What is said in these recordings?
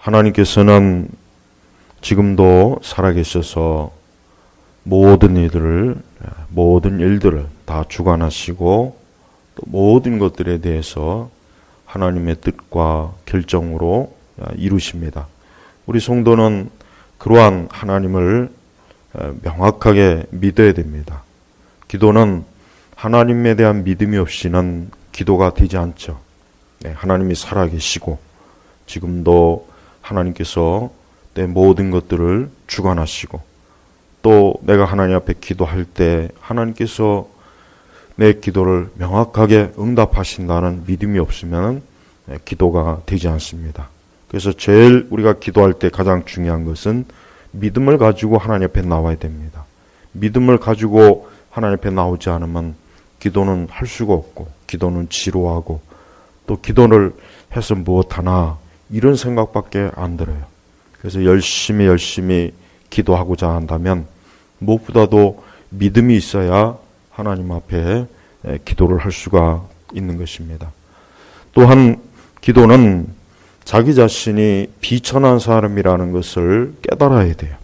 하나님께서는 지금도 살아계셔서 모든 일들을 다 주관하시고 또 모든 것들에 대해서 하나님의 뜻과 결정으로 이루십니다. 우리 성도는 그러한 하나님을 명확하게 믿어야 됩니다. 기도는 하나님에 대한 믿음이 없이는 기도가 되지 않죠. 하나님이 살아계시고 지금도 하나님께서 내 모든 것들을 주관하시고 또 내가 하나님 앞에 기도할 때 하나님께서 내 기도를 명확하게 응답하신다는 믿음이 없으면 기도가 되지 않습니다. 그래서 제일 우리가 기도할 때 가장 중요한 것은 믿음을 가지고 하나님 앞에 나와야 됩니다. 믿음을 가지고 하나님 앞에 나오지 않으면 기도는 할 수가 없고 기도는 지루하고 또 기도를 해서 무엇하나 이런 생각밖에 안 들어요. 그래서 열심히 기도하고자 한다면 무엇보다도 믿음이 있어야 하나님 앞에 기도를 할 수가 있는 것입니다. 또한 기도는 자기 자신이 비천한 사람이라는 것을 깨달아야 돼요.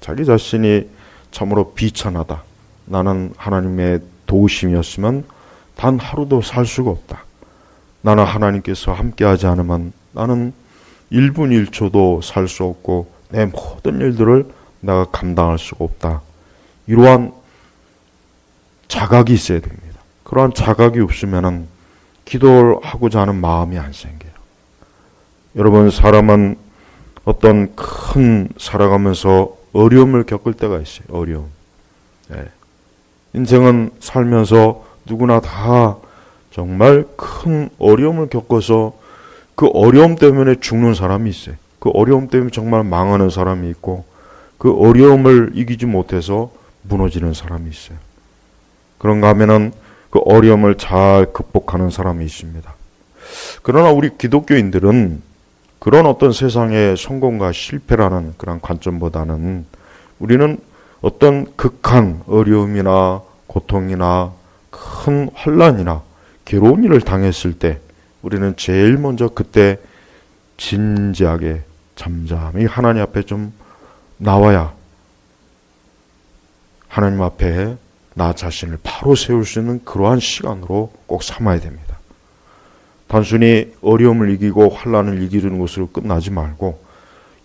자기 자신이 참으로 비천하다. 나는 하나님의 도우심이었으면 단 하루도 살 수가 없다. 나는 하나님께서 함께하지 않으면 나는 1분 1초도 살 수 없고 내 모든 일들을 내가 감당할 수가 없다. 이러한 자각이 있어야 됩니다. 그러한 자각이 없으면 기도를 하고자 하는 마음이 안 생겨요. 여러분, 사람은 어떤 큰 살아가면서 어려움을 겪을 때가 있어요. 어려움. 인생은 살면서 누구나 다 정말 큰 어려움을 겪어서 그 어려움 때문에 죽는 사람이 있어요. 그 어려움 때문에 정말 망하는 사람이 있고 그 어려움을 이기지 못해서 무너지는 사람이 있어요. 그런가 하면은 그 어려움을 잘 극복하는 사람이 있습니다. 그러나 우리 기독교인들은 그런 어떤 세상의 성공과 실패라는 그런 관점보다는 우리는 어떤 극한 어려움이나 고통이나 큰 환난이나 괴로운 일을 당했을 때 우리는 제일 먼저 그때 진지하게 잠잠히 하나님 앞에 좀 나와야 하나님 앞에 나 자신을 바로 세울 수 있는 그러한 시간으로 꼭 삼아야 됩니다. 단순히 어려움을 이기고 환난을 이기는 것으로 끝나지 말고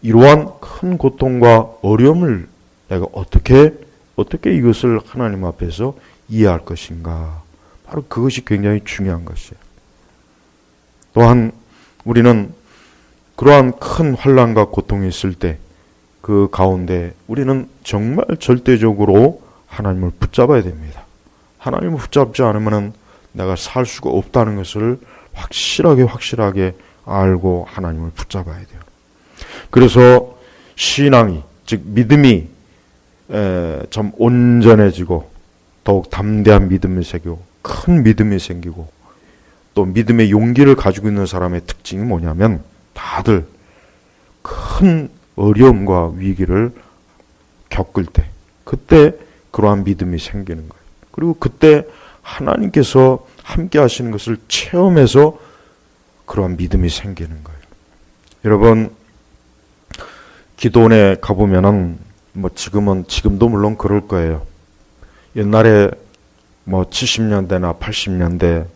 이러한 큰 고통과 어려움을 내가 어떻게 이것을 하나님 앞에서 이해할 것인가. 바로 그것이 굉장히 중요한 것이에요. 또한 우리는 그러한 큰 환난과 고통이 있을 때 그 가운데 우리는 정말 절대적으로 하나님을 붙잡아야 됩니다. 하나님을 붙잡지 않으면 내가 살 수가 없다는 것을 확실하게 알고 하나님을 붙잡아야 돼요. 그래서 신앙이, 즉 믿음이 좀 온전해지고 더욱 담대한 믿음이 생기고 큰 믿음이 생기고 또 믿음의 용기를 가지고 있는 사람의 특징이 뭐냐면 다들 큰 어려움과 위기를 겪을 때 그때 그러한 믿음이 생기는 거예요. 그리고 그때 하나님께서 함께 하시는 것을 체험해서 그러한 믿음이 생기는 거예요. 여러분, 기도원에 가보면은 지금도 물론 그럴 거예요. 옛날에 70년대나 80년대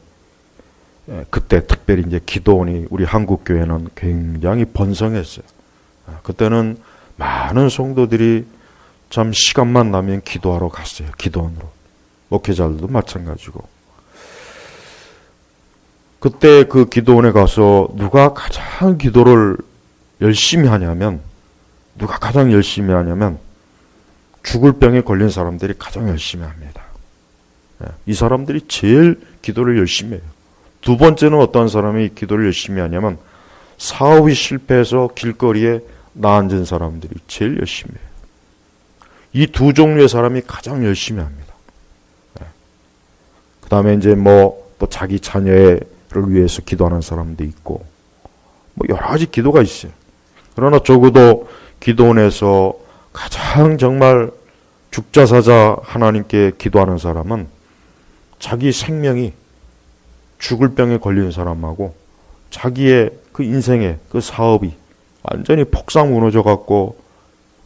그때 특별히 이제 기도원이 우리 한국 교회는 굉장히 번성했어요. 그때는 많은 성도들이 참 시간만 나면 기도하러 갔어요. 기도원으로. 목회자들도 마찬가지고. 그때 그 기도원에 가서 누가 가장 기도를 열심히 하냐면 죽을 병에 걸린 사람들이 가장 열심히 합니다. 이 사람들이 제일 기도를 열심히 해요. 두 번째는 어떤 사람이 기도를 열심히 하냐면 사업이 실패해서 길거리에 나앉은 사람들이 제일 열심히 해요. 이 두 종류의 사람이 가장 열심히 합니다. 그 다음에 이제 또 자기 자녀를 위해서 기도하는 사람도 있고 여러 가지 기도가 있어요. 그러나 적어도 기도원에서 가장 정말 죽자사자 하나님께 기도하는 사람은 자기 생명이 죽을 병에 걸린 사람하고 자기의 그 인생의 그 사업이 완전히 폭삭 무너져 갖고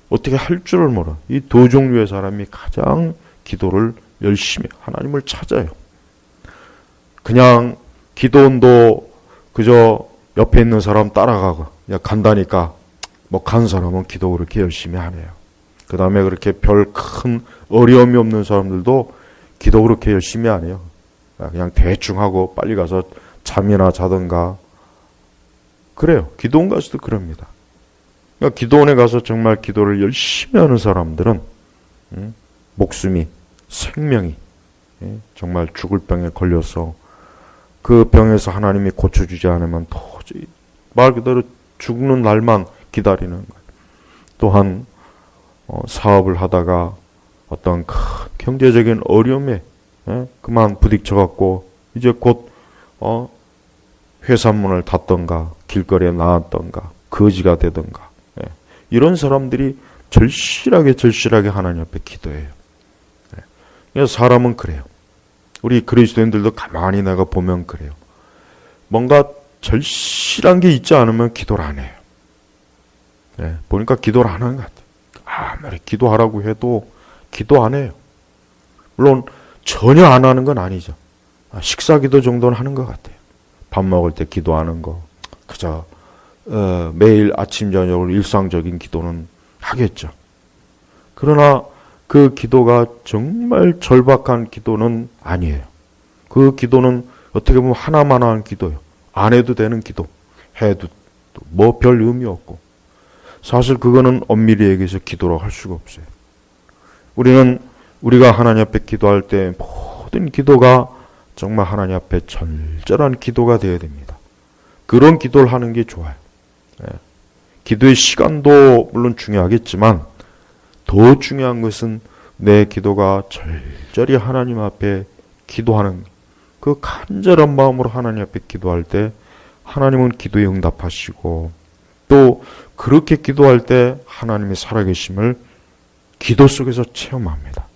어떻게 할 줄을 몰라. 이 두 종류의 사람이 가장 기도를 열심히 하나님을 찾아요. 그냥 기도원도 그저 옆에 있는 사람 따라가고 그냥 간다니까 뭐 간 사람은 기도 그렇게 열심히 안 해요. 그 다음에 그렇게 별 큰 어려움이 없는 사람들도 기도 그렇게 열심히 안 해요. 그냥 대충 하고 빨리 가서 잠이나 자든가 그래요. 기도원 가서도 그럽니다. 그러니까 기도원에 가서 정말 기도를 열심히 하는 사람들은 목숨이 생명이 정말 죽을 병에 걸려서 그 병에서 하나님이 고쳐주지 않으면 도저히 말 그대로 죽는 날만 기다리는 거예요. 또한 사업을 하다가 어떤 큰 경제적인 어려움에 그만 부딪혀갖고 이제 곧 회사 문을 닫던가 길거리에 나왔던가 거지가 되던가 이런 사람들이 절실하게 하나님 앞에 기도해요. 그래서 사람은 그래요. 우리 그리스도인들도 가만히 내가 보면 그래요. 뭔가 절실한 게 있지 않으면 기도를 안 해요. 보니까 기도를 안 하는 것 같아요. 아무리 기도하라고 해도 기도 안 해요. 물론 전혀 안 하는 건 아니죠. 식사 기도 정도는 하는 것 같아요. 밥 먹을 때 기도하는 거. 그저 매일 아침 저녁으로 일상적인 기도는 하겠죠. 그러나 그 기도가 정말 절박한 기도는 아니에요. 그 기도는 어떻게 보면 하나만한 기도예요. 안 해도 되는 기도. 해도 뭐 별 의미 없고. 사실 그거는 엄밀히 얘기해서 기도라고 할 수가 없어요. 우리가 하나님 앞에 기도할 때 모든 기도가 정말 하나님 앞에 절절한 기도가 되어야 됩니다. 그런 기도를 하는 게 좋아요. 기도의 시간도 물론 중요하겠지만 더 중요한 것은 내 기도가 절절히 하나님 앞에 기도하는 그 간절한 마음으로 하나님 앞에 기도할 때 하나님은 기도에 응답하시고 또 그렇게 기도할 때 하나님의 살아계심을 기도 속에서 체험합니다.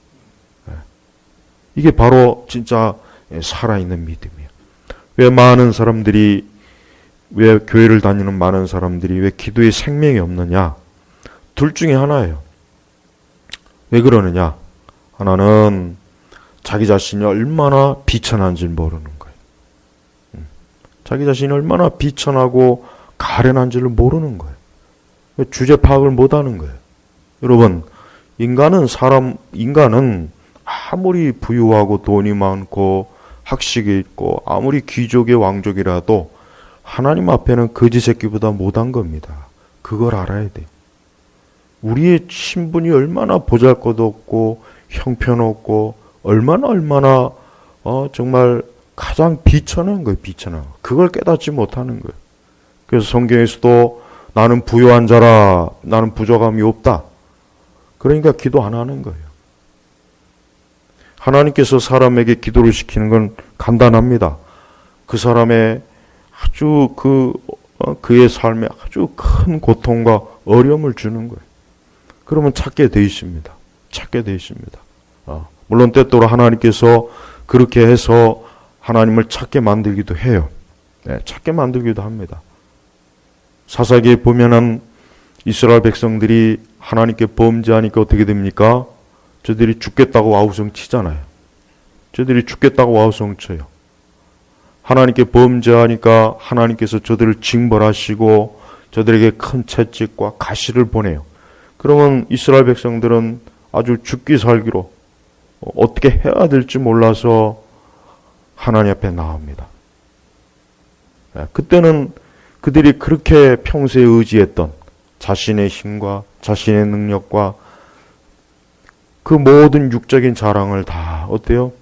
이게 바로 진짜 살아있는 믿음이에요. 왜 교회를 다니는 많은 사람들이 왜 기도에 생명이 없느냐? 둘 중에 하나예요. 왜 그러느냐? 하나는 자기 자신이 얼마나 비천한지를 모르는 거예요. 자기 자신이 얼마나 비천하고 가련한지를 모르는 거예요. 주제 파악을 못하는 거예요. 여러분, 인간은 아무리 부유하고 돈이 많고 학식이 있고 아무리 귀족의 왕족이라도 하나님 앞에는 거지 새끼보다 못한 겁니다. 그걸 알아야 돼요. 우리의 신분이 얼마나 보잘것없고 형편없고 얼마나 정말 가장 비천한 거예요. 비천한 거. 그걸 깨닫지 못하는 거예요. 그래서 성경에서도 나는 부유한 자라, 나는 부족함이 없다. 그러니까 기도 안 하는 거예요. 하나님께서 사람에게 기도를 시키는 건 간단합니다. 그 사람의 아주 그의 삶에 아주 큰 고통과 어려움을 주는 거예요. 그러면 찾게 돼 있습니다. 물론 때때로 하나님께서 그렇게 해서 하나님을 찾게 만들기도 해요. 찾게 만들기도 합니다. 사사기에 보면은 이스라엘 백성들이 하나님께 범죄하니까 어떻게 됩니까? 저들이 죽겠다고 아우성 치잖아요. 저들이 죽겠다고 아우성 쳐요. 하나님께 범죄하니까 하나님께서 저들을 징벌하시고 저들에게 큰 채찍과 가시를 보내요. 그러면 이스라엘 백성들은 아주 죽기 살기로 어떻게 해야 될지 몰라서 하나님 앞에 나옵니다. 그때는 그들이 그렇게 평소에 의지했던 자신의 힘과 자신의 능력과 그 모든 육적인 자랑을 다 어때요?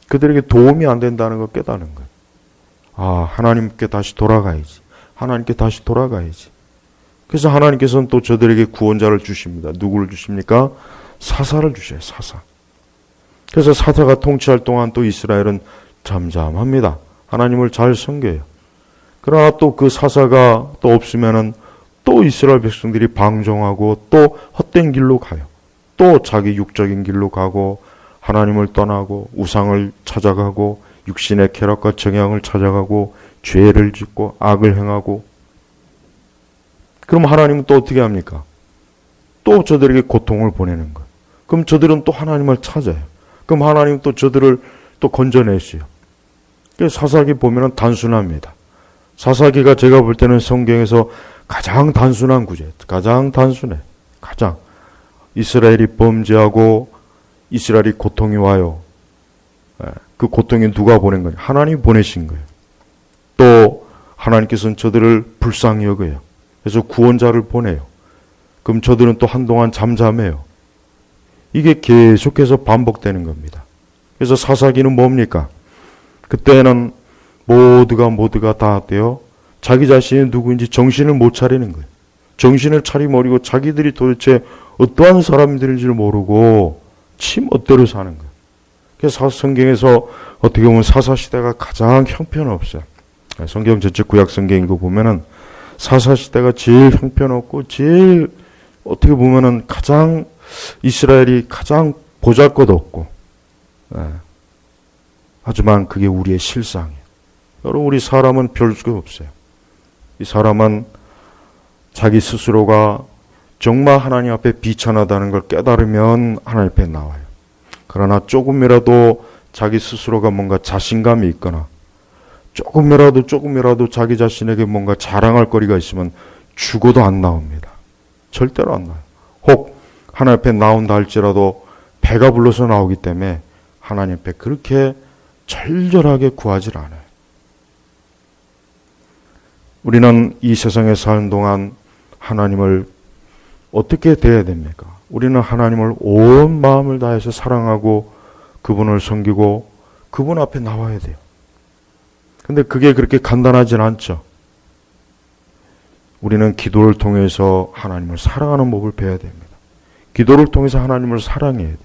그들에게 도움이 안 된다는 걸 깨닫는 거예요. 하나님께 다시 돌아가야지. 하나님께 다시 돌아가야지. 그래서 하나님께서는 또 저들에게 구원자를 주십니다. 누구를 주십니까? 사사를 주셔요. 사사. 그래서 사사가 통치할 동안 또 이스라엘은 잠잠합니다. 하나님을 잘 섬겨요. 그러나 또 그 사사가 또 없으면은 또 이스라엘 백성들이 방종하고 또 헛된 길로 가요. 또 자기 육적인 길로 가고 하나님을 떠나고 우상을 찾아가고 육신의 쾌락과 정향을 찾아가고 죄를 짓고 악을 행하고 그럼 하나님은 또 어떻게 합니까? 또 저들에게 고통을 보내는 거예요. 그럼 저들은 또 하나님을 찾아요. 그럼 하나님 또 저들을 또 건져내시요. 사사기 보면은 단순합니다. 사사기가 제가 볼 때는 성경에서 가장 단순한 구절, 가장 단순해. 가장. 이스라엘이 범죄하고 이스라엘이 고통이 와요. 그 고통이 누가 보낸 거예요? 하나님이 보내신 거예요. 또 하나님께서는 저들을 불쌍히 여겨요. 그래서 구원자를 보내요. 그럼 저들은 또 한동안 잠잠해요. 이게 계속해서 반복되는 겁니다. 그래서 사사기는 뭡니까? 그때는 모두가 다 어때요? 자기 자신이 누구인지 정신을 못 차리는 거예요. 정신을 차리버리고 자기들이 도대체 어떠한 사람들인지를 모르고 치멋대로 사는 거예요. 그래서 성경에서 어떻게 보면 사사시대가 가장 형편없어요. 성경 전체 구약 성경 이거 보면은 사사시대가 제일 형편없고 제일 어떻게 보면은 가장 이스라엘이 가장 보잘것없고, 하지만 그게 우리의 실상이에요. 여러분, 우리 사람은 별 수가 없어요. 이 사람은 자기 스스로가 정말 하나님 앞에 비천하다는 걸 깨달으면 하나님 앞에 나와요. 그러나 조금이라도 자기 스스로가 뭔가 자신감이 있거나 조금이라도 자기 자신에게 뭔가 자랑할 거리가 있으면 죽어도 안 나옵니다. 절대로 안 나와요. 혹 하나님 앞에 나온다 할지라도 배가 불러서 나오기 때문에 하나님 앞에 그렇게 절절하게 구하질 않아요. 우리는 이 세상에 사는 동안 하나님을 어떻게 대해야 됩니까? 우리는 하나님을 온 마음을 다해서 사랑하고 그분을 섬기고 그분 앞에 나와야 돼요. 근데 그게 그렇게 간단하진 않죠. 우리는 기도를 통해서 하나님을 사랑하는 법을 배워야 됩니다. 기도를 통해서 하나님을 사랑해야 돼요.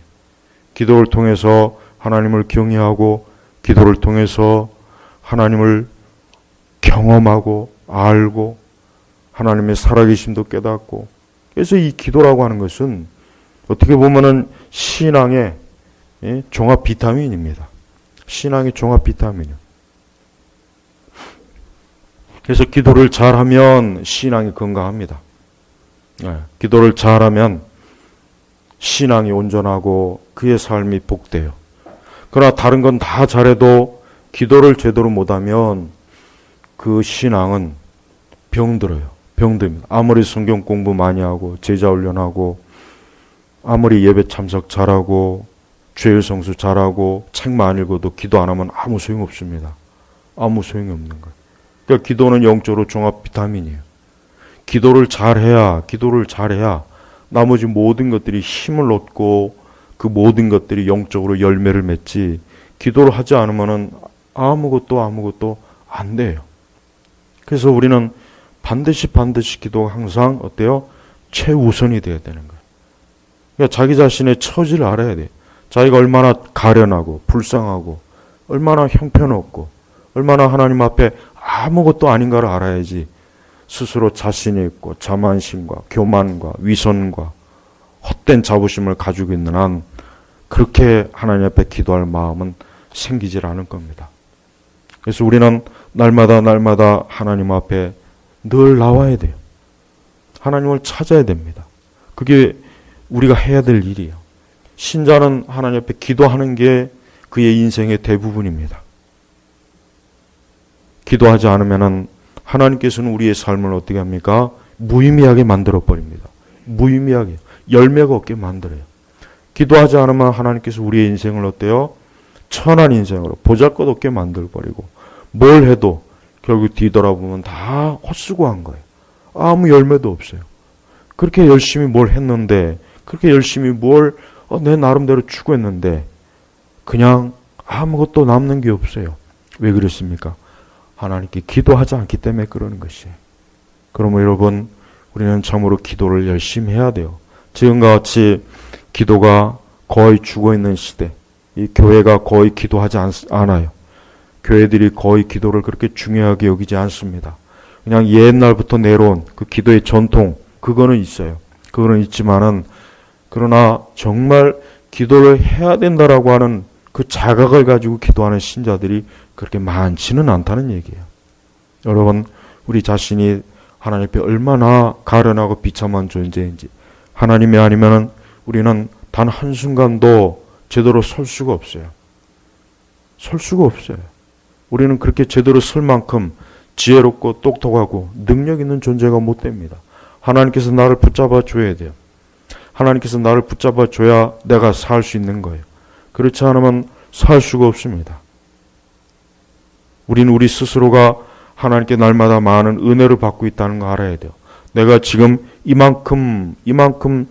기도를 통해서 하나님을 경외하고 기도를 통해서 하나님을 경험하고 알고 하나님의 살아계심도 깨닫고, 그래서 이 기도라고 하는 것은 어떻게 보면은 신앙의 종합 비타민입니다. 신앙의 종합 비타민이요. 그래서 기도를 잘하면 신앙이 건강합니다. 기도를 잘하면 신앙이 온전하고 그의 삶이 복돼요. 그러나 다른 건 다 잘해도 기도를 제대로 못하면 그 신앙은 병들어요. 병듭니다. 아무리 성경 공부 많이 하고 제자 훈련하고 아무리 예배 참석 잘하고 죄일 성수 잘하고 책만 읽어도 기도 안 하면 아무 소용 없습니다. 아무 소용이 없는 거예요. 그러니까 기도는 영적으로 종합 비타민이에요. 기도를 잘해야 나머지 모든 것들이 힘을 얻고 그 모든 것들이 영적으로 열매를 맺지, 기도를 하지 않으면 아무것도 안 돼요. 그래서 우리는 반드시 기도가 항상 어때요? 최우선이 되어야 되는 거예요. 그러니까 자기 자신의 처지를 알아야 돼요. 자기가 얼마나 가련하고 불쌍하고 얼마나 형편없고 얼마나 하나님 앞에 아무것도 아닌가를 알아야지 스스로 자신이 있고 자만심과 교만과 위선과 헛된 자부심을 가지고 있는 한 그렇게 하나님 앞에 기도할 마음은 생기질 않을 겁니다. 그래서 우리는 날마다 하나님 앞에 늘 나와야 돼요. 하나님을 찾아야 됩니다. 그게 우리가 해야 될 일이에요. 신자는 하나님 앞에 기도하는 게 그의 인생의 대부분입니다. 기도하지 않으면 하나님께서는 우리의 삶을 어떻게 합니까? 무의미하게 만들어 버립니다. 무의미하게 열매가 없게 만들어요. 기도하지 않으면 하나님께서 우리의 인생을 어때요? 천한 인생으로 보잘것없게 만들어 버리고 뭘 해도 결국 뒤돌아보면 다 헛수고한 거예요. 아무 열매도 없어요. 그렇게 열심히 뭘 했는데, 그렇게 열심히 내 나름대로 추구했는데 그냥 아무것도 남는 게 없어요. 왜 그렇습니까? 하나님께 기도하지 않기 때문에 그러는 것이에요. 그러면 여러분, 우리는 참으로 기도를 열심히 해야 돼요. 지금과 같이 기도가 거의 죽어있는 시대, 이 교회가 거의 기도하지 않아요. 교회들이 거의 기도를 그렇게 중요하게 여기지 않습니다. 그냥 옛날부터 내려온 그 기도의 전통, 그거는 있어요. 그거는 있지만은, 그러나 정말 기도를 해야 된다라고 하는 그 자각을 가지고 기도하는 신자들이 그렇게 많지는 않다는 얘기예요. 여러분, 우리 자신이 하나님 앞에 얼마나 가련하고 비참한 존재인지, 하나님이 아니면은 우리는 단 한순간도 제대로 설 수가 없어요. 설 수가 없어요. 우리는 그렇게 제대로 설 만큼 지혜롭고 똑똑하고 능력 있는 존재가 못 됩니다. 하나님께서 나를 붙잡아 줘야 돼요. 하나님께서 나를 붙잡아 줘야 내가 살 수 있는 거예요. 그렇지 않으면 살 수가 없습니다. 우리는 우리 스스로가 하나님께 날마다 많은 은혜를 받고 있다는 거 알아야 돼요. 내가 지금 이만큼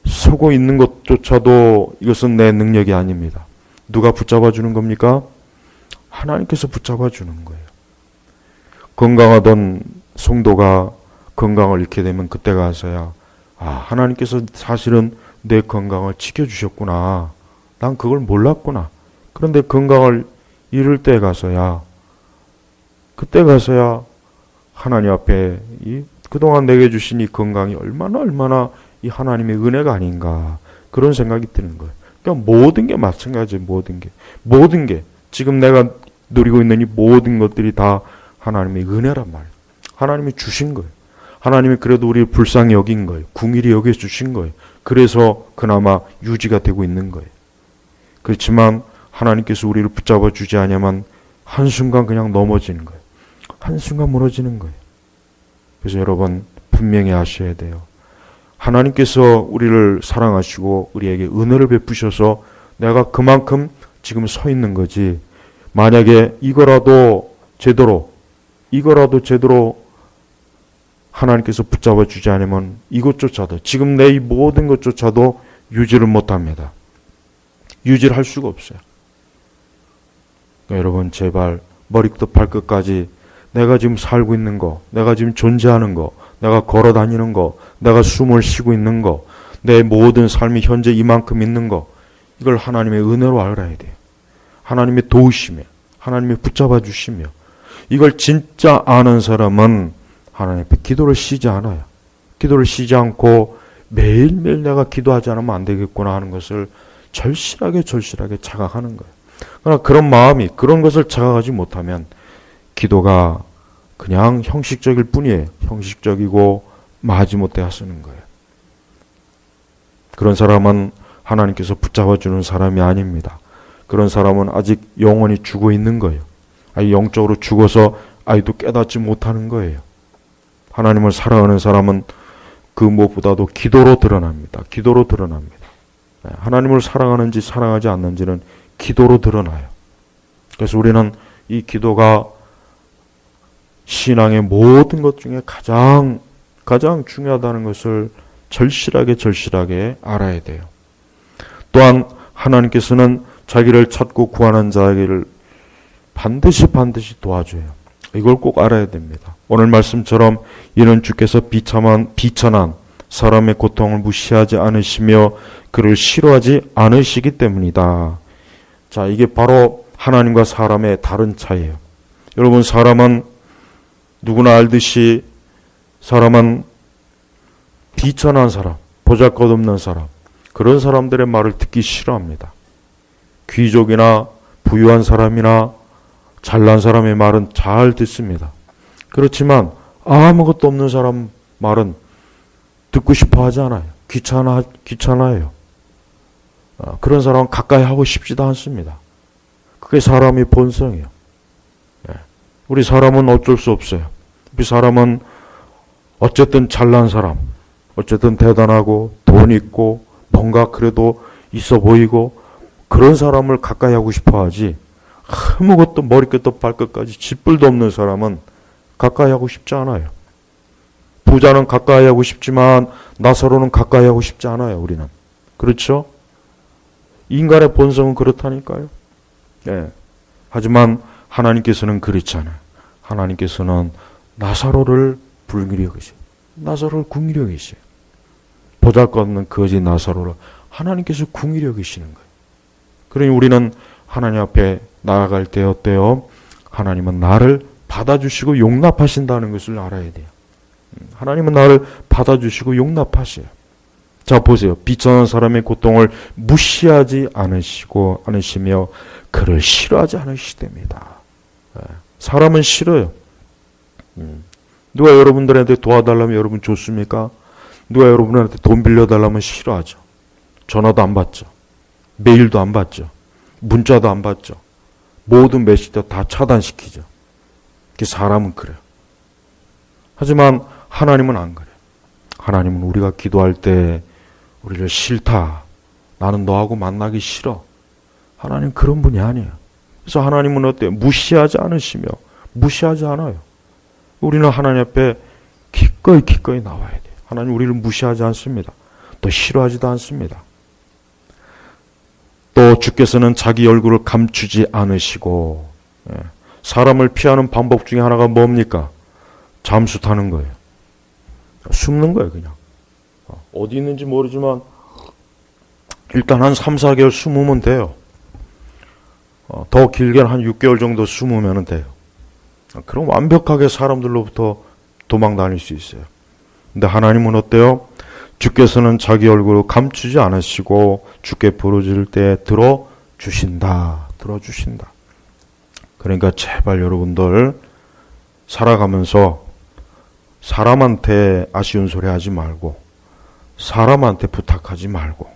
서고 있는 것조차도 이것은 내 능력이 아닙니다. 누가 붙잡아 주는 겁니까? 하나님께서 붙잡아 주는 거예요. 건강하던 성도가 건강을 잃게 되면 그때 가서야 하나님께서 사실은 내 건강을 지켜주셨구나. 난 그걸 몰랐구나. 그런데 건강을 잃을 때 가서야, 그때 가서야 하나님 앞에 그동안 내게 주신 이 건강이 얼마나 이 하나님의 은혜가 아닌가, 그런 생각이 드는 거예요. 그러니까 모든 게 마찬가지예요. 모든 게 지금 내가 누리고 있는 이 모든 것들이 다 하나님의 은혜란 말이에요. 하나님이 주신 거예요. 하나님이 그래도 우리를 불쌍히 여긴 거예요. 궁일이 여겨 주신 거예요. 그래서 그나마 유지가 되고 있는 거예요. 그렇지만 하나님께서 우리를 붙잡아 주지 않으면 한순간 그냥 넘어지는 거예요. 한순간 무너지는 거예요. 그래서 여러분 분명히 아셔야 돼요. 하나님께서 우리를 사랑하시고 우리에게 은혜를 베푸셔서 내가 그만큼 지금 서 있는 거지, 만약에 이거라도 제대로 하나님께서 붙잡아 주지 않으면 이것조차도, 지금 내 이 모든 것조차도 유지를 못합니다. 유지를 할 수가 없어요. 그러니까 여러분 제발 머리부터 발끝까지 내가 지금 살고 있는 거, 내가 지금 존재하는 거, 내가 걸어 다니는 거, 내가 숨을 쉬고 있는 거, 내 모든 삶이 현재 이만큼 있는 거, 이걸 하나님의 은혜로 알아야 돼요. 하나님의 도우시며, 하나님이 붙잡아 주시며, 이걸 진짜 아는 사람은 하나님 앞에 기도를 쉬지 않아요. 기도를 쉬지 않고 매일매일 내가 기도하지 않으면 안 되겠구나 하는 것을 절실하게 자각하는 거예요. 그러나 그런 마음이, 그런 것을 자각하지 못하면 기도가 그냥 형식적일 뿐이에요. 형식적이고 마지못해 하시는 거예요. 그런 사람은 하나님께서 붙잡아주는 사람이 아닙니다. 그런 사람은 아직 영원히 죽어 있는 거예요. 영적으로 죽어서 아직도 깨닫지 못하는 거예요. 하나님을 사랑하는 사람은 그 무엇보다도 기도로 드러납니다. 기도로 드러납니다. 하나님을 사랑하는지 사랑하지 않는지는 기도로 드러나요. 그래서 우리는 이 기도가 신앙의 모든 것 중에 가장 중요하다는 것을 절실하게 알아야 돼요. 또한 하나님께서는 자기를 찾고 구하는 자에게를 반드시 도와줘요. 이걸 꼭 알아야 됩니다. 오늘 말씀처럼 이는 주께서 비천한 사람의 고통을 무시하지 않으시며 그를 싫어하지 않으시기 때문이다. 자, 이게 바로 하나님과 사람의 다른 차이예요. 여러분, 사람은 누구나 알듯이 사람은 비천한 사람, 보잘것없는 사람, 그런 사람들의 말을 듣기 싫어합니다. 귀족이나 부유한 사람이나 잘난 사람의 말은 잘 듣습니다. 그렇지만 아무것도 없는 사람 말은 듣고 싶어 하지 않아요. 귀찮아요. 그런 사람은 가까이 하고 싶지도 않습니다. 그게 사람의 본성이에요. 우리 사람은 어쩔 수 없어요. 우리 사람은 어쨌든 잘난 사람, 어쨌든 대단하고 돈 있고 뭔가 그래도 있어 보이고 그런 사람을 가까이 하고 싶어 하지, 아무것도 머리끝부터 발끝까지 쥐뿔도 없는 사람은 가까이 하고 싶지 않아요. 부자는 가까이 하고 싶지만 나사로는 가까이 하고 싶지 않아요. 우리는. 그렇죠? 인간의 본성은 그렇다니까요. 하지만 하나님께서는 그렇지 않아요. 하나님께서는 나사로를 불쌍히 여기세요. 나사로를 궁히 여기세요. 보잘것없는 거지 나사로를 하나님께서 궁히 여기시는 거예요. 그러니 우리는 하나님 앞에 나아갈 때 어때요? 하나님은 나를 받아주시고 용납하신다는 것을 알아야 돼요. 하나님은 나를 받아주시고 용납하세요. 자, 보세요. 비천한 사람의 고통을 무시하지 않으시며 그를 싫어하지 않으시답니다. 사람은 싫어요. 누가 여러분들한테 도와달라면 여러분 좋습니까? 누가 여러분한테 돈 빌려달라면 싫어하죠. 전화도 안 받죠. 메일도 안 받죠. 문자도 안 받죠. 모든 메시지 다 차단시키죠. 사람은 그래요. 하지만 하나님은 안 그래요. 하나님은 우리가 기도할 때 우리를 싫다. 나는 너하고 만나기 싫어. 하나님 그런 분이 아니에요. 그래서 하나님은 어때요? 무시하지 않으시며 무시하지 않아요. 우리는 하나님 앞에 기꺼이 나와야 돼요. 하나님 우리를 무시하지 않습니다. 또 싫어하지도 않습니다. 또 주께서는 자기 얼굴을 감추지 않으시고, 사람을 피하는 방법 중에 하나가 뭡니까? 잠수 타는 거예요. 숨는 거예요, 그냥. 어디 있는지 모르지만 일단 한 3, 4개월 숨으면 돼요. 더 길게는 한 6개월 정도 숨으면 돼요. 그럼 완벽하게 사람들로부터 도망 다닐 수 있어요. 근데 하나님은 어때요? 주께서는 자기 얼굴을 감추지 않으시고 주께 부르짖을 때 들어주신다. 그러니까 제발 여러분들 살아가면서 사람한테 아쉬운 소리 하지 말고, 사람한테 부탁하지 말고,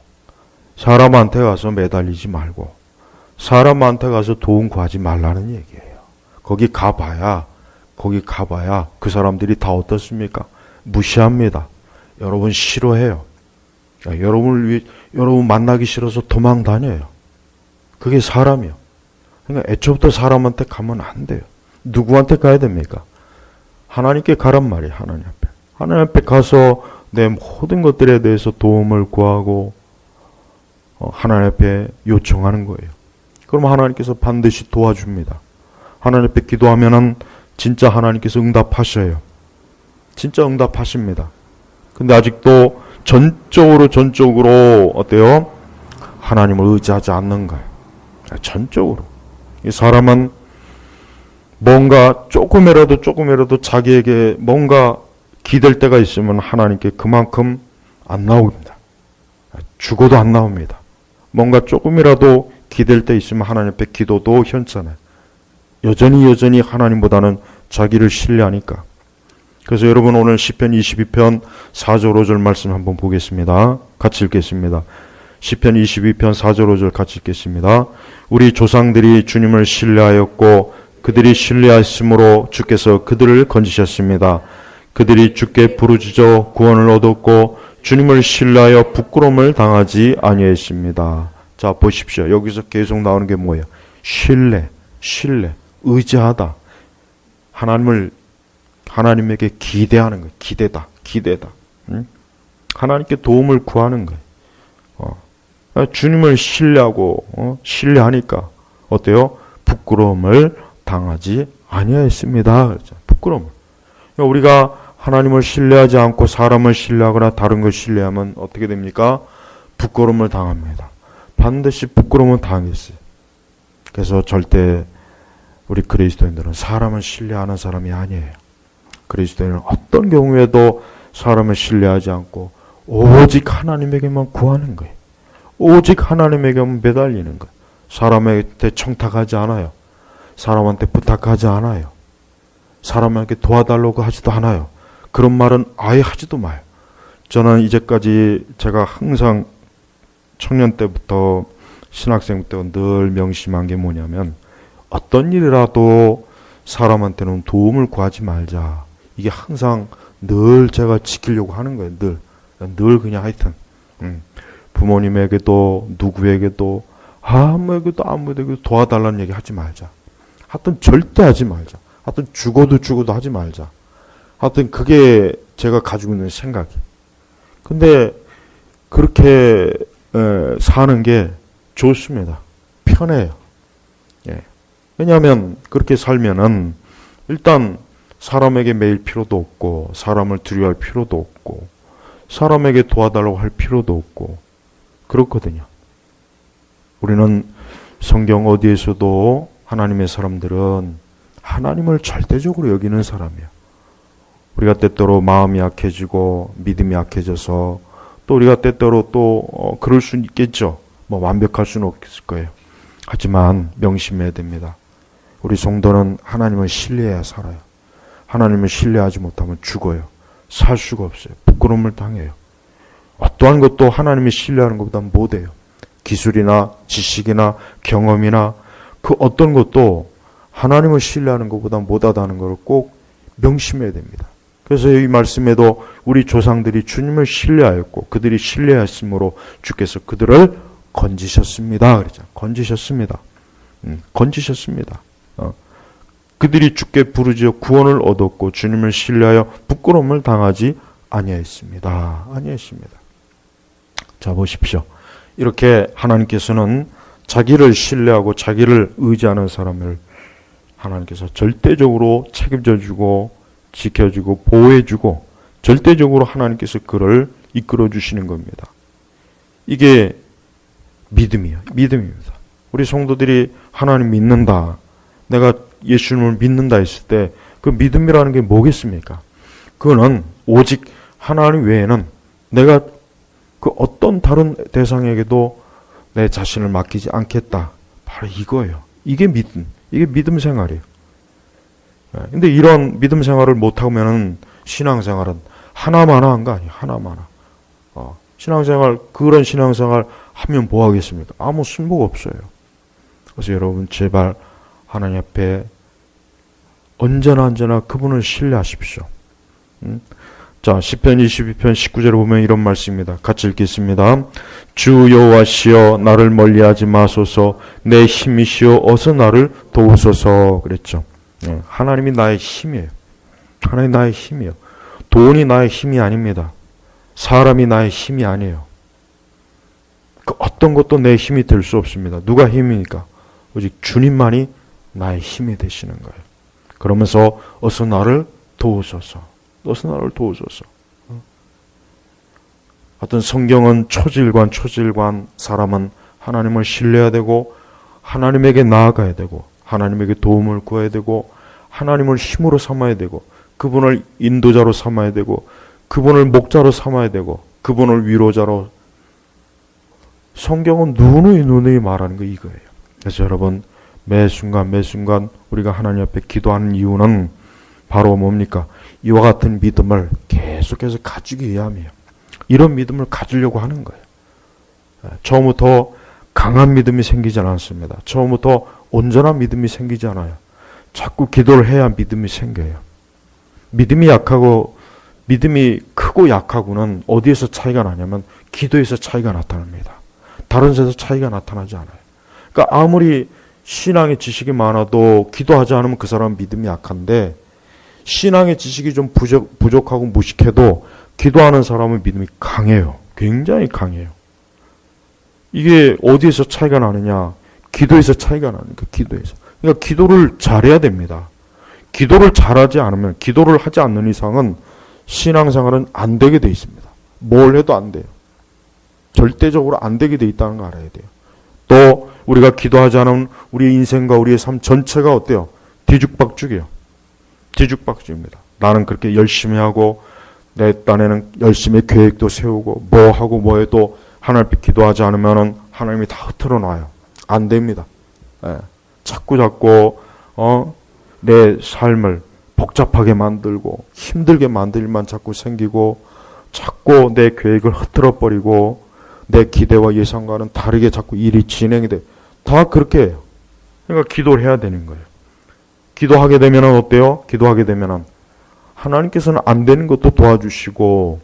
사람한테 가서 매달리지 말고, 사람한테 가서 도움 구하지 말라는 얘기예요. 거기 가봐야 그 사람들이 다 어떻습니까? 무시합니다. 여러분 싫어해요. 여러분 만나기 싫어서 도망 다녀요. 그게 사람이요. 그러니까 애초부터 사람한테 가면 안 돼요. 누구한테 가야 됩니까? 하나님께 가란 말이에요. 하나님 앞에 가서 내 모든 것들에 대해서 도움을 구하고 하나님 앞에 요청하는 거예요. 그럼 하나님께서 반드시 도와줍니다. 하나님 앞에 기도하면은 진짜 하나님께서 응답하셔요. 진짜 응답하십니다. 근데 아직도 전적으로 어때요? 하나님을 의지하지 않는 거예요. 전적으로. 이 사람은 뭔가 조금이라도 자기에게 뭔가 기댈 때가 있으면 하나님께 그만큼 안 나옵니다. 죽어도 안 나옵니다. 뭔가 조금이라도 기댈 때 있으면 하나님 앞에 기도도 현찮아요. 여전히 하나님보다는 자기를 신뢰하니까. 그래서 여러분 오늘 시편 22편 4절 5절 말씀 한번 보겠습니다. 같이 읽겠습니다. 시편 22편 4절 5절 같이 읽겠습니다. 우리 조상들이 주님을 신뢰하였고 그들이 신뢰하심으로 주께서 그들을 건지셨습니다. 그들이 주께 부르짖어 구원을 얻었고 주님을 신뢰하여 부끄러움을 당하지 아니했습니다. 자 보십시오. 여기서 계속 나오는 게 뭐예요? 신뢰, 의지하다. 하나님에게 기대하는 거예요. 기대다. 응? 하나님께 도움을 구하는 거예요. 주님을 신뢰하고 신뢰하니까 어때요? 부끄러움을 당하지 아니하였습니다. 그렇죠? 부끄러움을. 그러니까 우리가 하나님을 신뢰하지 않고 사람을 신뢰하거나 다른 걸 신뢰하면 어떻게 됩니까? 부끄러움을 당합니다. 반드시 부끄러움을 당했어요. 그래서 절대 우리 그리스도인들은 사람을 신뢰하는 사람이 아니에요. 그리스도인은 어떤 경우에도 사람을 신뢰하지 않고 오직 하나님에게만 구하는 거예요. 오직 하나님에게만 매달리는 거예요. 사람한테 청탁하지 않아요. 사람한테 부탁하지 않아요. 사람에게 도와달라고 하지도 않아요. 그런 말은 아예 하지도 마요. 저는 이제까지 제가 항상 청년 때부터 신학생 때부터 늘 명심한 게 뭐냐면 어떤 일이라도 사람한테는 도움을 구하지 말자. 이게 항상 늘 제가 지키려고 하는 거예요. 늘 그냥 하여튼 부모님에게도 누구에게도 아무에게도 도와달라는 얘기 하지 말자. 하여튼 절대 하지 말자. 하여튼 죽어도 하지 말자. 하여튼 그게 제가 가지고 있는 생각이에요. 근데 그렇게 사는 게 좋습니다. 편해요. 예. 왜냐하면 그렇게 살면은 일단 사람에게 매일 필요도 없고 사람을 두려워할 필요도 없고 사람에게 도와달라고 할 필요도 없고 그렇거든요. 우리는 성경 어디에서도 하나님의 사람들은 하나님을 절대적으로 여기는 사람이에요. 우리가 때때로 마음이 약해지고 믿음이 약해져서 또 우리가 때때로 또 그럴 수는 있겠죠. 뭐 완벽할 수는 없을 거예요. 하지만 명심해야 됩니다. 우리 성도는 하나님을 신뢰해야 살아요. 하나님을 신뢰하지 못하면 죽어요. 살 수가 없어요. 부끄러움을 당해요. 어떠한 것도 하나님을 신뢰하는 것보다 못해요. 기술이나 지식이나 경험이나 그 어떤 것도 하나님을 신뢰하는 것보다 못하다는 것을 꼭 명심해야 됩니다. 그래서 이 말씀에도 우리 조상들이 주님을 신뢰하였고 그들이 신뢰하였으므로 주께서 그들을 건지셨습니다. 그러죠. 건지셨습니다. 건지셨습니다. 그들이 주께 부르짖어 구원을 얻었고 주님을 신뢰하여 부끄러움을 당하지 아니하였습니다. 아니하였습니다. 자, 보십시오. 이렇게 하나님께서는 자기를 신뢰하고 자기를 의지하는 사람을 하나님께서 절대적으로 책임져주고 지켜주고 보호해주고 절대적으로 하나님께서 그를 이끌어 주시는 겁니다. 이게 믿음이에요. 믿음입니다. 우리 성도들이 하나님 믿는다, 내가 예수님을 믿는다 했을 때 그 믿음이라는 게 뭐겠습니까? 그거는 오직 하나님 외에는 내가 그 어떤 다른 대상에게도 내 자신을 맡기지 않겠다. 바로 이거예요. 이게 믿음. 이게 믿음 생활이에요. 근데 이런 믿음 생활을 못하면은 신앙생활은 하나마나한 거 아니에요. 하나마나. 신앙생활, 그런 신앙생활 하면 뭐 하겠습니까? 아무 쓸모가 없어요. 그래서 여러분 제발 하나님 앞에 언제나 그분을 신뢰하십시오. 자, 시편 22편 19절에 보면 이런 말씀입니다. 같이 읽겠습니다. 주 여호와시여 나를 멀리하지 마소서, 내 힘이시여 어서 나를 도우소서. 그랬죠. 하나님이 나의 힘이에요. 하나님이 나의 힘이에요. 돈이 나의 힘이 아닙니다. 사람이 나의 힘이 아니에요. 그 어떤 것도 내 힘이 될 수 없습니다. 누가 힘입니까? 오직 주님만이 나의 힘이 되시는 거예요. 그러면서 어서 나를 도우소서. 어서 나를 도우소서. 어떤 성경은 초질관 사람은 하나님을 신뢰해야 되고 하나님에게 나아가야 되고 하나님에게 도움을 구해야 되고 하나님을 힘으로 삼아야 되고 그분을 인도자로 삼아야 되고 그분을 목자로 삼아야 되고 그분을 위로자로. 성경은 누누이 말하는 거 이거예요. 그래서 여러분 매 순간 우리가 하나님 앞에 기도하는 이유는 바로 뭡니까? 이와 같은 믿음을 계속해서 가지기 위함이에요. 이런 믿음을 가지려고 하는 거예요. 처음부터 강한 믿음이 생기지 않았습니다. 처음부터 온전한 믿음이 생기지 않아요. 자꾸 기도를 해야 믿음이 생겨요. 믿음이 크고 약하고는 어디에서 차이가 나냐면 기도에서 차이가 나타납니다. 다른 데서 차이가 나타나지 않아요. 그러니까 아무리 신앙의 지식이 많아도 기도하지 않으면 그 사람은 믿음이 약한데 신앙의 지식이 좀 부족하고 무식해도 기도하는 사람은 믿음이 강해요. 굉장히 강해요. 이게 어디에서 차이가 나느냐? 기도에서 차이가 나니까 기도에서. 그러니까 기도를 잘해야 됩니다. 기도를 잘하지 않으면, 기도를 하지 않는 이상은 신앙생활은 안 되게 돼 있습니다. 뭘 해도 안 돼요. 절대적으로 안 되게 돼 있다는 거 알아야 돼요. 또 우리가 기도하지 않으면 우리의 인생과 우리의 삶 전체가 어때요? 뒤죽박죽이에요. 뒤죽박죽입니다. 나는 그렇게 열심히 하고 내 딴에는 열심히 계획도 세우고 뭐 하고 뭐 해도 하나님 앞에 기도하지 않으면 하나님이 다 흐트러 놔요. 안 됩니다. 자꾸 내 삶을 복잡하게 만들고 힘들게 만들 일만 자꾸 생기고 자꾸 내 계획을 흐트러 버리고 내 기대와 예상과는 다르게 자꾸 일이 진행이 돼. 다 그렇게 해요. 그러니까 기도를 해야 되는 거예요. 기도하게 되면 어때요? 기도하게 되면 하나님께서는 안 되는 것도 도와주시고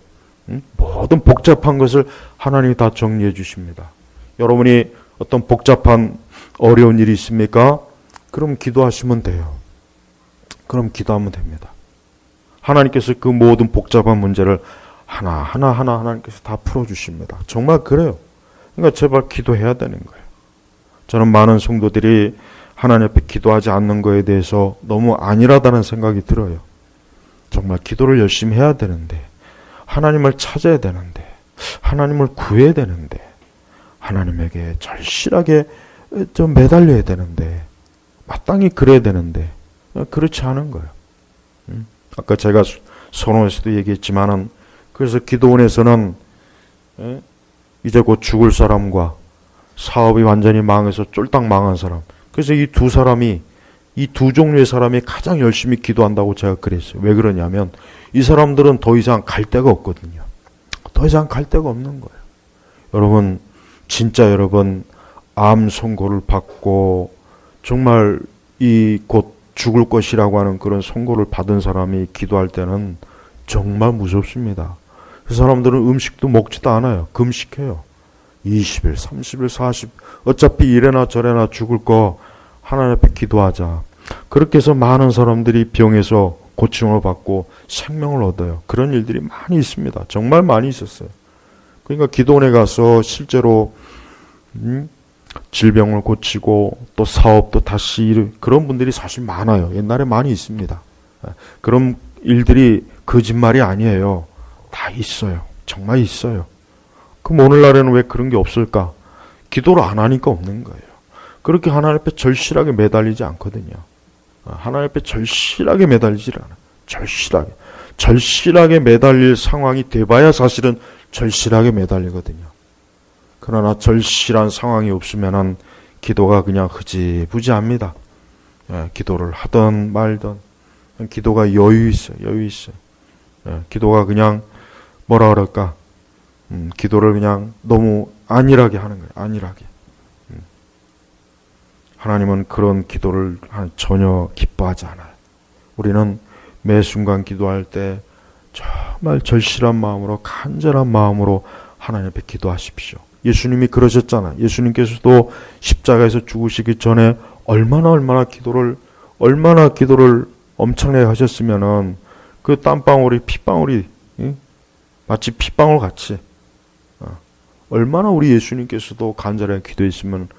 모든 복잡한 것을 하나님이 다 정리해 주십니다. 여러분이 어떤 복잡한 어려운 일이 있습니까? 그럼 기도하시면 돼요. 그럼 기도하면 됩니다. 하나님께서 그 모든 복잡한 문제를 하나하나 하나님께서 다 풀어주십니다. 정말 그래요. 그러니까 제발 기도해야 되는 거예요. 저는 많은 성도들이 하나님 앞에 기도하지 않는 거에 대해서 너무 안일하다는 생각이 들어요. 정말 기도를 열심히 해야 되는데 하나님을 찾아야 되는데 하나님을 구해야 되는데 하나님에게 절실하게 좀 매달려야 되는데 마땅히 그래야 되는데 그렇지 않은 거예요. 아까 제가 선호에서도 얘기했지만은 그래서 기도원에서는 이제 곧 죽을 사람과 사업이 완전히 망해서 쫄딱 망한 사람, 그래서 이 두 사람이 이 두 종류의 사람이 가장 열심히 기도한다고 제가 그랬어요. 왜 그러냐면 이 사람들은 더 이상 갈 데가 없거든요. 더 이상 갈 데가 없는 거예요. 여러분, 진짜 여러분 암 선고를 받고 정말 이 곧 죽을 것이라고 하는 그런 선고를 받은 사람이 기도할 때는 정말 무섭습니다. 그 사람들은 음식도 먹지도 않아요. 금식해요. 20일, 30일, 40일 어차피 이래나 저래나 죽을 거 하나님 앞에 기도하자. 그렇게 해서 많은 사람들이 병에서 고침을 받고 생명을 얻어요. 그런 일들이 많이 있습니다. 정말 많이 있었어요. 그러니까 기도원에 가서 실제로 질병을 고치고 또 사업도 다시 그런 분들이 사실 많아요. 옛날에 많이 있습니다. 그런 일들이 거짓말이 아니에요. 다 있어요. 정말 있어요. 그럼 오늘날에는 왜 그런 게 없을까? 기도를 안 하니까 없는 거예요. 그렇게 하나님 앞에 절실하게 매달리지 않거든요. 하나님 앞에 절실하게 매달리지 않아요. 절실하게 매달릴 상황이 돼봐야 사실은 절실하게 매달리거든요. 그러나 절실한 상황이 없으면은 기도가 그냥 흐지부지합니다. 기도를 하든 말든 기도가 여유 있어요. 기도가 그냥 뭐라 그럴까? 기도를 그냥 너무 안일하게 하는 거예요. 안일하게. 하나님은 그런 기도를 전혀 기뻐하지 않아요. 우리는 매 순간 기도할 때 정말 절실한 마음으로 간절한 마음으로 하나님 앞에 기도하십시오. 예수님이 그러셨잖아요. 예수님께서도 십자가에서 죽으시기 전에 얼마나 기도를 엄청나게 하셨으면은 그 땀방울이 핏방울이 마치 핏방울 같이 얼마나 우리 예수님께서도 간절하게 기도했으면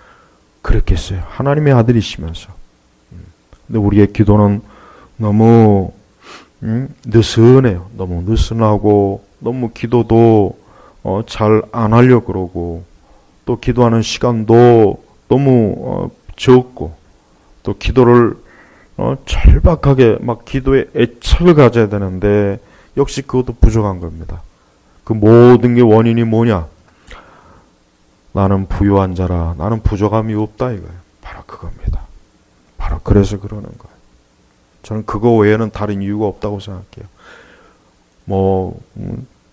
그랬겠어요. 하나님의 아들이시면서. 근데 우리의 기도는 너무 느슨해요. 너무 느슨하고 너무 기도도 잘 안 하려고 그러고 또 기도하는 시간도 너무 적고 또 기도를 절박하게 막 기도에 애착을 가져야 되는데 역시 그것도 부족한 겁니다. 그 모든 게 원인이 뭐냐? 나는 부유한 자라 나는 부족함이 없다 이거예요. 바로 그겁니다. 바로 그래서 그러는 거예요. 저는 그거 외에는 다른 이유가 없다고 생각해요.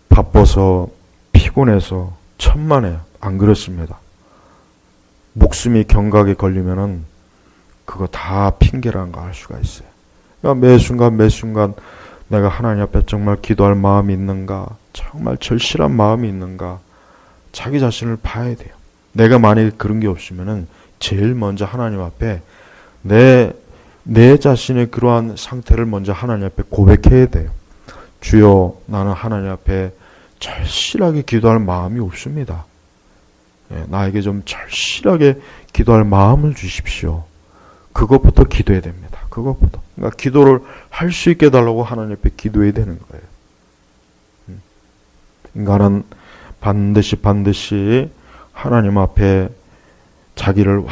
바빠서 피곤해서 천만에 안 그렇습니다. 목숨이 경각에 걸리면은 그거 다 핑계라는 거 알 수가 있어요. 그러니까 매 순간 내가 하나님 앞에 정말 기도할 마음이 있는가, 정말 절실한 마음이 있는가, 자기 자신을 봐야 돼요. 내가 만약에 그런 게 없으면은 제일 먼저 하나님 앞에 내 자신의 그러한 상태를 먼저 하나님 앞에 고백해야 돼요. 주여, 나는 하나님 앞에 절실하게 기도할 마음이 없습니다. 나에게 좀 절실하게 기도할 마음을 주십시오. 그것부터 기도해야 됩니다. 그것부터. 그러니까 기도를 할 수 있게 해달라고 하나님 앞에 기도해야 되는 거예요. 인간은 반드시 하나님 앞에 자기를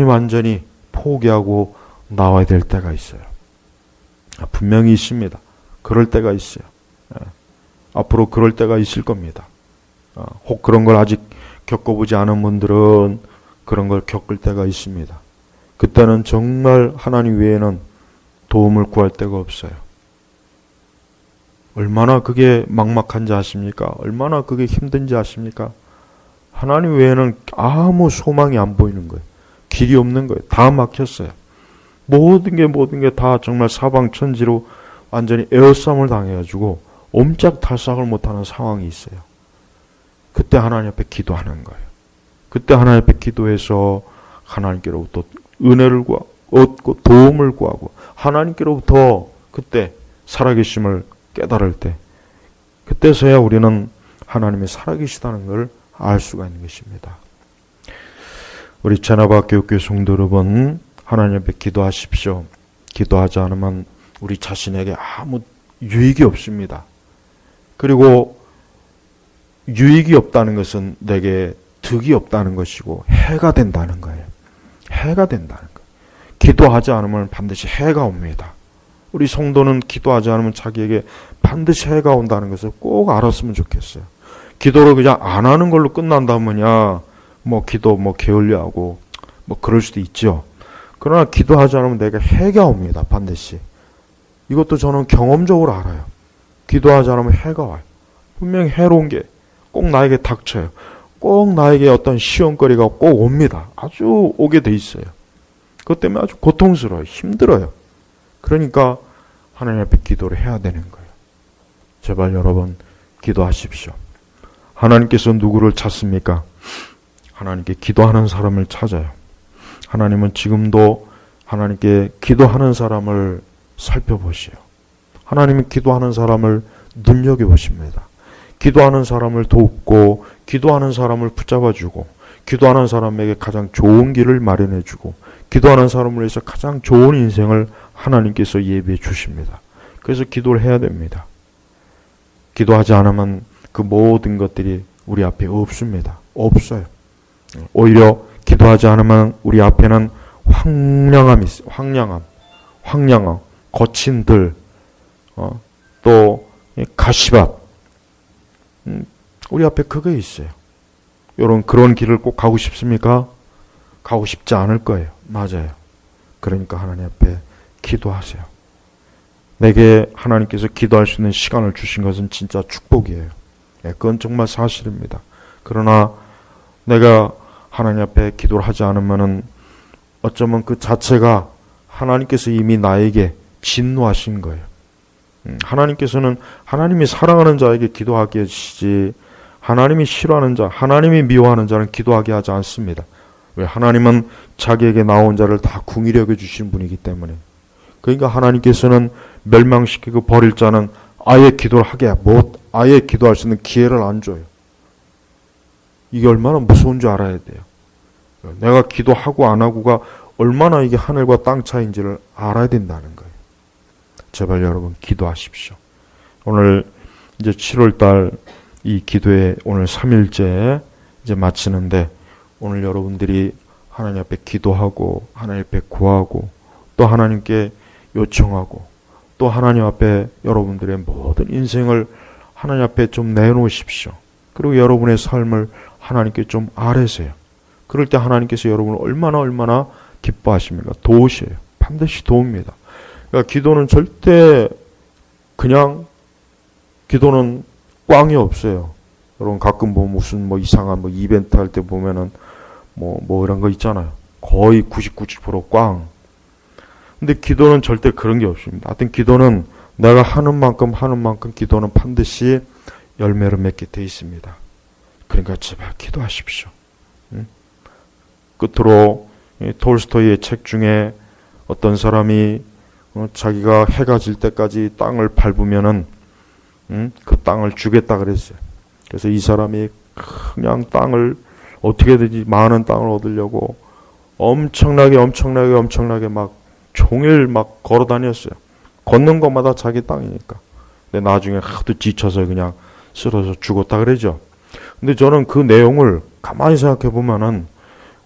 완전히 포기하고 나와야 될 때가 있어요. 분명히 있습니다. 그럴 때가 있어요. 앞으로 그럴 때가 있을 겁니다. 혹 그런 걸 아직 겪어보지 않은 분들은 그런 걸 겪을 때가 있습니다. 그때는 정말 하나님 외에는 도움을 구할 데가 없어요. 얼마나 그게 막막한지 아십니까? 얼마나 그게 힘든지 아십니까? 하나님 외에는 아무 소망이 안 보이는 거예요. 길이 없는 거예요. 다 막혔어요. 모든 게 다 정말 사방천지로 완전히 에어싸움을 당해가지고 옴짝달싹을 못하는 상황이 있어요. 그때 하나님 앞에 기도하는 거예요. 그때 하나님 앞에 기도해서 하나님께로부터 은혜를 얻고 도움을 구하고 하나님께로부터 그때 살아계심을 깨달을 때 그때서야 우리는 하나님이 살아계시다는 걸 알 수가 있는 것입니다. 우리 제나바교회 성도 여러분, 하나님 앞에 기도하십시오. 기도하지 않으면 우리 자신에게 아무 유익이 없습니다. 그리고 유익이 없다는 것은 내게 득이 없다는 것이고 해가 된다는 거예요. 해가 된다는 거예요. 기도하지 않으면 반드시 해가 옵니다. 우리 성도는 기도하지 않으면 자기에게 반드시 해가 온다는 것을 꼭 알았으면 좋겠어요. 기도를 그냥 안 하는 걸로 끝난다면야 기도 게을리하고 그럴 수도 있죠. 그러나 기도하지 않으면 내게 해가 옵니다. 반드시. 이것도 저는 경험적으로 알아요. 기도하지 않으면 해가 와요. 분명히 해로운 게 꼭 나에게 닥쳐요. 꼭 나에게 어떤 시험거리가 꼭 옵니다. 아주 오게 돼 있어요. 그것 때문에 아주 고통스러워요. 힘들어요. 그러니까 하나님 앞에 기도를 해야 되는 거예요. 제발 여러분 기도하십시오. 하나님께서 누구를 찾습니까? 하나님께 기도하는 사람을 찾아요. 하나님은 지금도 하나님께 기도하는 사람을 살펴보시오. 하나님은 기도하는 사람을 눈여겨보십니다. 기도하는 사람을 돕고 기도하는 사람을 붙잡아주고 기도하는 사람에게 가장 좋은 길을 마련해주고 기도하는 사람을 위해서 가장 좋은 인생을 하나님께서 예비해 주십니다. 그래서 기도를 해야 됩니다. 기도하지 않으면 그 모든 것들이 우리 앞에 없습니다. 없어요. 오히려 기도하지 않으면 우리 앞에는 황량함이 있어요. 황량함, 거친 들, 또 가시밭, 우리 앞에 그게 있어요. 그런 길을 꼭 가고 싶습니까? 가고 싶지 않을 거예요. 맞아요. 그러니까 하나님 앞에 기도하세요. 내게 하나님께서 기도할 수 있는 시간을 주신 것은 진짜 축복이에요. 그건 정말 사실입니다. 그러나 내가 하나님 앞에 기도를 하지 않으면은 어쩌면 그 자체가 하나님께서 이미 나에게 진노하신 거예요. 하나님께서는 하나님이 사랑하는 자에게 기도하게 하시지 하나님이 싫어하는 자, 하나님이 미워하는 자는 기도하게 하지 않습니다. 왜? 하나님은 자기에게 나온 자를 다 궁히 여겨주신 분이기 때문에. 그러니까 하나님께서는 멸망시키고 버릴 자는 아예 기도를 아예 기도할 수 있는 기회를 안 줘요. 이게 얼마나 무서운 줄 알아야 돼요. 내가 기도하고 안 하고가 얼마나 이게 하늘과 땅 차이인지를 알아야 된다는 거예요. 제발 여러분 기도하십시오. 오늘 이제 7월달 이 기도회 오늘 3일째 이제 마치는데 오늘 여러분들이 하나님 앞에 기도하고 하나님 앞에 구하고 또 하나님께 요청하고 또 하나님 앞에 여러분들의 모든 인생을 하나님 앞에 좀 내놓으십시오. 그리고 여러분의 삶을 하나님께 좀 아뢰세요. 그럴 때 하나님께서 여러분을 얼마나 기뻐하십니까? 도우셔요. 반드시 도웁니다. 그러니까 기도는 절대 그냥 기도는 꽝이 없어요. 여러분 가끔 무슨 이상한 이벤트 할 때 보면은 이런 거 있잖아요. 거의 99% 꽝. 근데 기도는 절대 그런 게 없습니다. 하여튼 기도는 내가 하는 만큼 기도는 반드시 열매를 맺게 돼 있습니다. 그러니까 제발 기도하십시오. 끝으로 톨스토이의 책 중에 어떤 사람이 자기가 해가 질 때까지 땅을 밟으면은 그 땅을 주겠다 그랬어요. 그래서 이 사람이 그냥 땅을 어떻게든지 많은 땅을 얻으려고 엄청나게 막 종일 막 걸어 다녔어요. 걷는 것마다 자기 땅이니까. 근데 나중에 하도 지쳐서 그냥 쓰러져 죽었다 그러죠. 근데 저는 그 내용을 가만히 생각해 보면은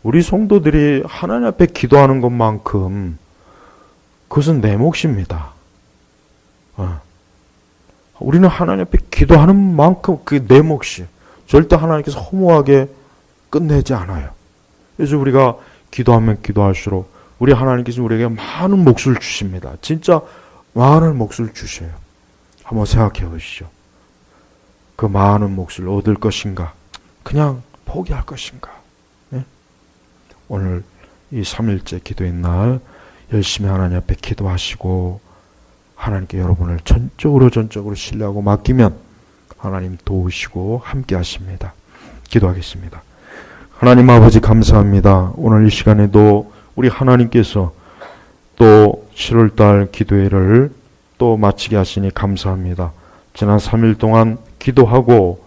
우리 성도들이 하나님 앞에 기도하는 것만큼 그것은 내 몫입니다. 우리는 하나님 앞에 기도하는 만큼 그게 내 몫이에요. 절대 하나님께서 허무하게 끝내지 않아요. 그래서 우리가 기도하면 기도할수록 우리 하나님께서 우리에게 많은 몫을 주십니다. 진짜 많은 몫을 주셔요. 한번 생각해 보시죠. 그 많은 몫을 얻을 것인가? 그냥 포기할 것인가? 네? 오늘 이 3일째 기도의 날 열심히 하나님 앞에 기도하시고 하나님께 여러분을 전적으로 신뢰하고 맡기면 하나님 도우시고 함께 하십니다. 기도하겠습니다. 하나님 아버지 감사합니다. 오늘 이 시간에도 우리 하나님께서 또 7월달 기도회를 또 마치게 하시니 감사합니다. 지난 3일 동안 기도하고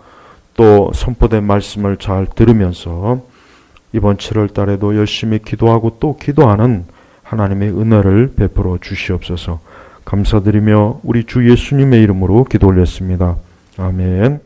또 선포된 말씀을 잘 들으면서 이번 7월달에도 열심히 기도하고 또 기도하는 하나님의 은혜를 베풀어 주시옵소서. 감사드리며 우리 주 예수님의 이름으로 기도 올렸습니다. 아멘.